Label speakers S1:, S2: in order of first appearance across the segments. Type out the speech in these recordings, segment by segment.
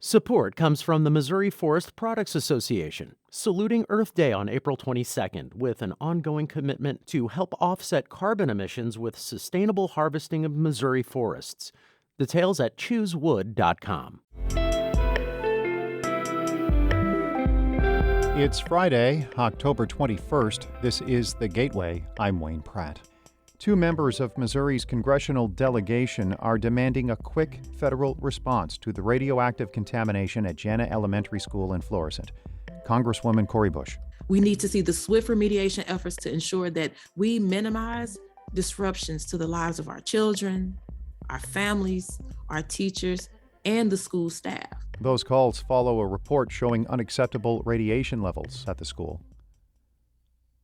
S1: Support comes from the Missouri Forest Products Association, saluting Earth Day on April 22nd with an ongoing commitment to help offset carbon emissions with sustainable harvesting of Missouri forests. Details at choosewood.com.
S2: It's Friday, October 21st. This is The Gateway. I'm Wayne Pratt. Two members of Missouri's congressional delegation are demanding a quick federal response to the radioactive contamination at Jana Elementary School in Florissant. Congresswoman Cori Bush.
S3: We need to see the swift remediation efforts to ensure that we minimize disruptions to the lives of our children, our families, our teachers, and the school staff.
S2: Those calls follow a report showing unacceptable radiation levels at the school.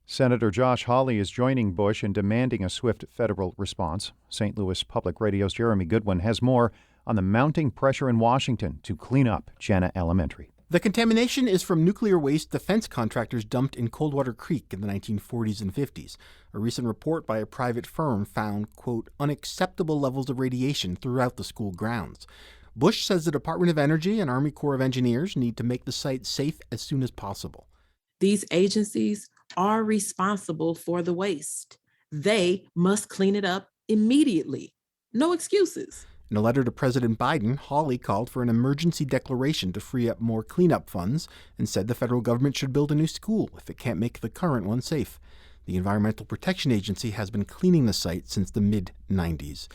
S2: Senator Josh Hawley is joining Bush in demanding a swift federal response. St. Louis Public Radio's Jeremy Goodwin has more on the mounting pressure in Washington to clean up Jana Elementary.
S4: The contamination is from nuclear waste defense contractors dumped in Coldwater Creek in the 1940s and 50s. A recent report by a private firm found, quote, unacceptable levels of radiation throughout the school grounds. Bush says the Department of Energy and Army Corps of Engineers need to make the site safe as soon as possible.
S3: These agencies are responsible for the waste. They must clean it up immediately. No excuses.
S4: In a letter to President Biden, Hawley called for an emergency declaration to free up more cleanup funds and said the federal government should build a new school if it can't make the current one safe. The Environmental Protection Agency has been cleaning the site since the mid-90s.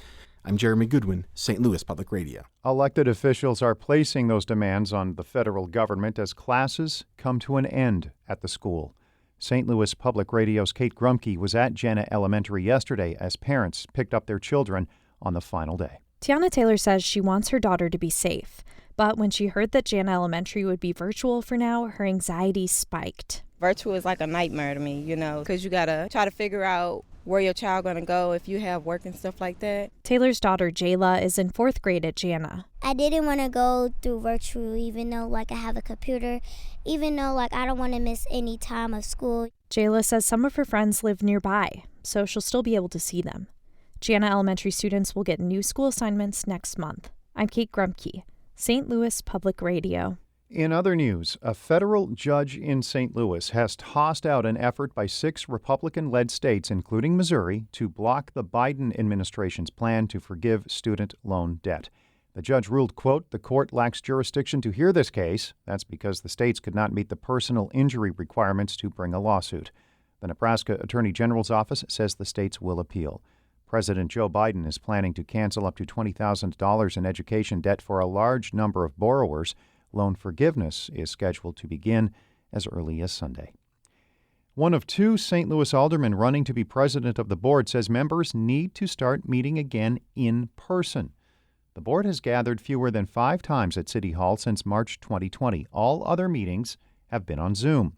S4: I'm Jeremy Goodwin, St. Louis Public Radio.
S2: Elected officials are placing those demands on the federal government as classes come to an end at the school. St. Louis Public Radio's Kate Grumke was at Jana Elementary yesterday as parents picked up their children on the final day.
S5: Tiana Taylor says she wants her daughter to be safe, but when she heard that Jana Elementary would be virtual for now, her anxiety spiked.
S6: Virtual is like a nightmare to me, because you gotta try to figure out where your child gonna go if you have work and stuff like that.
S5: Taylor's daughter Jayla is in 4th grade at Jana.
S7: I didn't want to go through virtual even though I have a computer, even though I don't want to miss any time of school.
S5: Jayla says some of her friends live nearby, so she'll still be able to see them. Jana Elementary students will get new school assignments next month. I'm Kate Grumke, St. Louis Public Radio.
S2: In other news, a federal judge in St. Louis has tossed out an effort by 6 Republican-led states, including Missouri, to block the Biden administration's plan to forgive student loan debt. The judge ruled, quote, the court lacks jurisdiction to hear this case. That's because the states could not meet the personal injury requirements to bring a lawsuit. The Nebraska Attorney General's office says the states will appeal. President Joe Biden is planning to cancel up to $20,000 in education debt for a large number of borrowers. Loan forgiveness is scheduled to begin as early as Sunday. One of 2 St. Louis aldermen running to be president of the board says members need to start meeting again in person. The board has gathered fewer than 5 times at City Hall since March 2020. All other meetings have been on Zoom.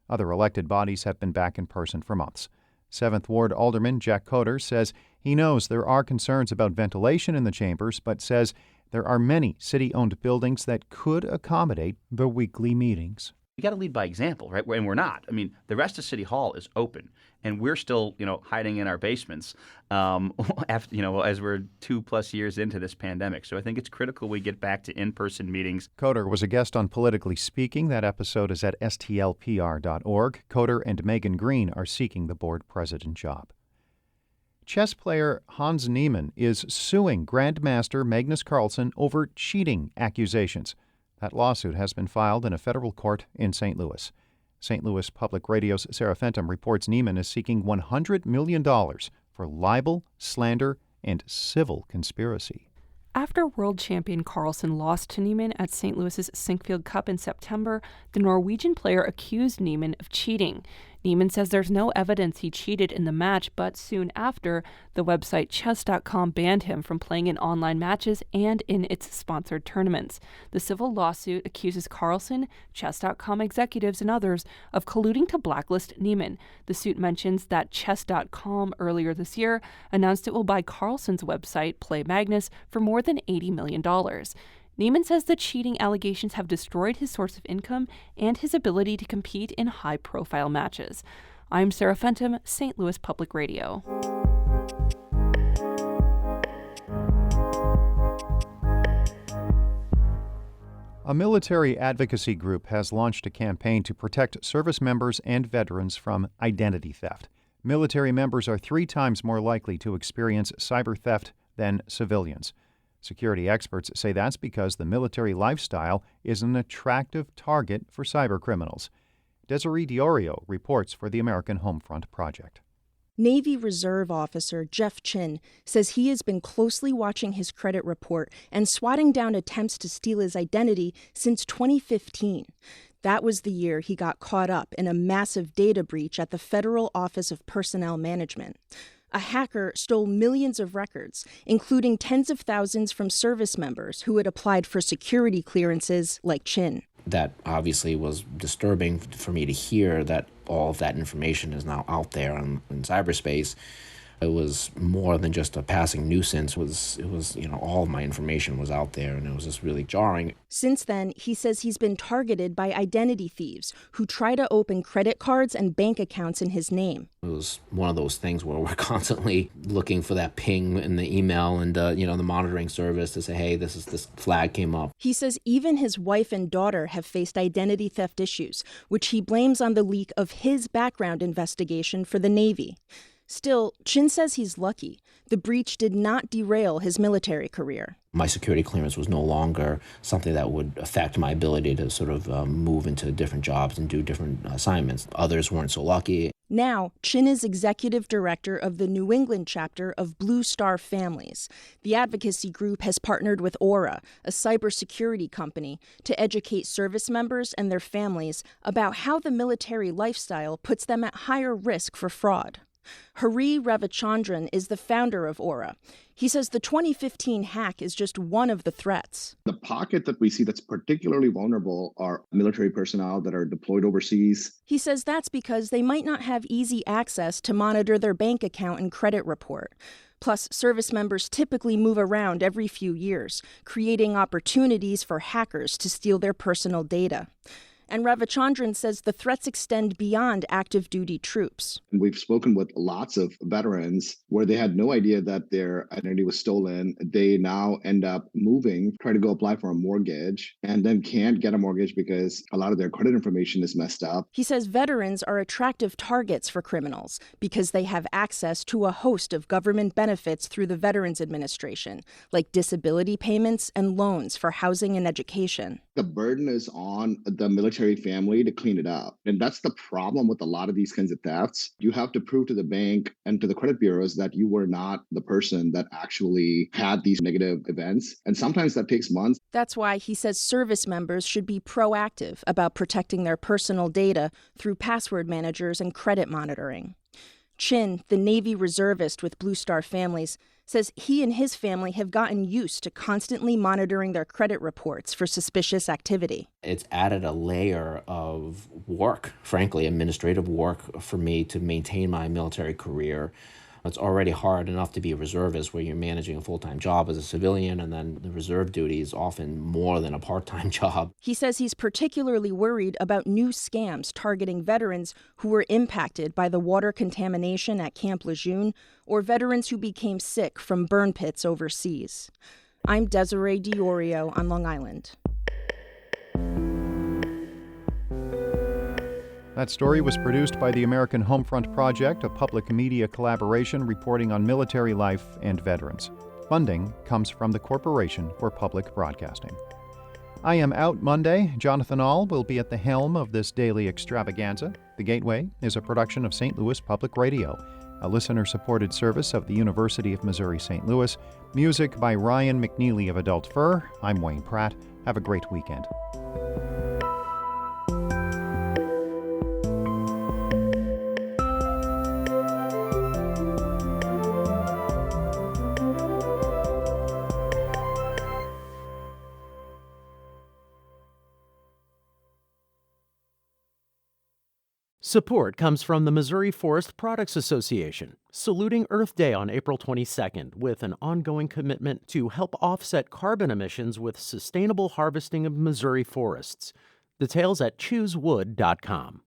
S2: Other elected bodies have been back in person for months. 7th Ward Alderman Jack Coder says he knows there are concerns about ventilation in the chambers, but says there are many city-owned buildings that could accommodate the weekly meetings.
S8: We got to lead by example, right? And we're not. I mean, the rest of City Hall is open, and we're still, hiding in our basements after, as we're 2+ years into this pandemic. So I think it's critical we get back to in-person meetings.
S2: Coder was a guest on Politically Speaking. That episode is at stlpr.org. Coder and Megan Green are seeking the board president job. Chess player Hans Niemann is suing Grandmaster Magnus Carlsen over cheating accusations. That lawsuit has been filed in a federal court in St. Louis. St. Louis Public Radio's Sarah Fenton reports Niemann is seeking $100 million for libel, slander, and civil conspiracy.
S9: After world champion Carlsen lost to Niemann at St. Louis's Sinkfield Cup in September, the Norwegian player accused Niemann of cheating. Niemann says there's no evidence he cheated in the match, but soon after, the website chess.com banned him from playing in online matches and in its sponsored tournaments. The civil lawsuit accuses Carlsen, chess.com executives, and others of colluding to blacklist Niemann. The suit mentions that chess.com earlier this year announced it will buy Carlsen's website, Play Magnus, for more than $80 million. Niemann says the cheating allegations have destroyed his source of income and his ability to compete in high-profile matches. I'm Sarah Fenton, St. Louis Public Radio.
S2: A military advocacy group has launched a campaign to protect service members and veterans from identity theft. Military members are 3 times more likely to experience cyber theft than civilians. Security experts say that's because the military lifestyle is an attractive target for cybercriminals. Desiree Diorio reports for the American Homefront Project.
S10: Navy Reserve Officer Jeff Chin says he has been closely watching his credit report and swatting down attempts to steal his identity since 2015. That was the year he got caught up in a massive data breach at the Federal Office of Personnel Management. A hacker stole millions of records, including tens of thousands from service members who had applied for security clearances like Chin.
S11: That obviously was disturbing for me to hear that all of that information is now out there in cyberspace. It was more than just a passing nuisance. It was all of my information was out there, and it was just really jarring.
S10: Since then, he says he's been targeted by identity thieves who try to open credit cards and bank accounts in his name.
S11: It was one of those things where we're constantly looking for that ping in the email and the monitoring service to say, hey, this flag came up.
S10: He says even his wife and daughter have faced identity theft issues, which he blames on the leak of his background investigation for the Navy. Still, Chin says he's lucky. The breach did not derail his military career.
S11: My security clearance was no longer something that would affect my ability to sort of move into different jobs and do different assignments. Others weren't so lucky.
S10: Now, Chin is executive director of the New England chapter of Blue Star Families. The advocacy group has partnered with Aura, a cybersecurity company, to educate service members and their families about how the military lifestyle puts them at higher risk for fraud. Hari Ravichandran is the founder of Aura. He says the 2015 hack is just one of the threats.
S12: The pocket that we see that's particularly vulnerable are military personnel that are deployed overseas.
S10: He says that's because they might not have easy access to monitor their bank account and credit report. Plus, service members typically move around every few years, creating opportunities for hackers to steal their personal data. And Ravichandran says the threats extend beyond active duty troops.
S12: We've spoken with lots of veterans where they had no idea that their identity was stolen. They now end up moving, try to go apply for a mortgage, and then can't get a mortgage because a lot of their credit information is messed up.
S10: He says veterans are attractive targets for criminals because they have access to a host of government benefits through the Veterans Administration, like disability payments and loans for housing and education.
S12: The burden is on the military family to clean it up. And that's the problem with a lot of these kinds of thefts. You have to prove to the bank and to the credit bureaus that you were not the person that actually had these negative events. And sometimes that takes months.
S10: That's why he says service members should be proactive about protecting their personal data through password managers and credit monitoring. Chin, the Navy reservist with Blue Star Families, says he and his family have gotten used to constantly monitoring their credit reports for suspicious activity.
S11: It's added a layer of work, frankly, administrative work for me to maintain my military career. It's already hard enough to be a reservist where you're managing a full-time job as a civilian, and then the reserve duty is often more than a part-time job.
S10: He says he's particularly worried about new scams targeting veterans who were impacted by the water contamination at Camp Lejeune or veterans who became sick from burn pits overseas. I'm Desiree Diorio on Long Island.
S2: That story was produced by the American Homefront Project, a public media collaboration reporting on military life and veterans. Funding comes from the Corporation for Public Broadcasting. I am out Monday. Jonathan Ahl will be at the helm of this daily extravaganza. The Gateway is a production of St. Louis Public Radio, a listener-supported service of the University of Missouri-St. Louis. Music by Ryan McNeely of Adult Fur. I'm Wayne Pratt. Have a great weekend.
S1: Support comes from the Missouri Forest Products Association, saluting Earth Day on April 22nd with an ongoing commitment to help offset carbon emissions with sustainable harvesting of Missouri forests. Details at choosewood.com.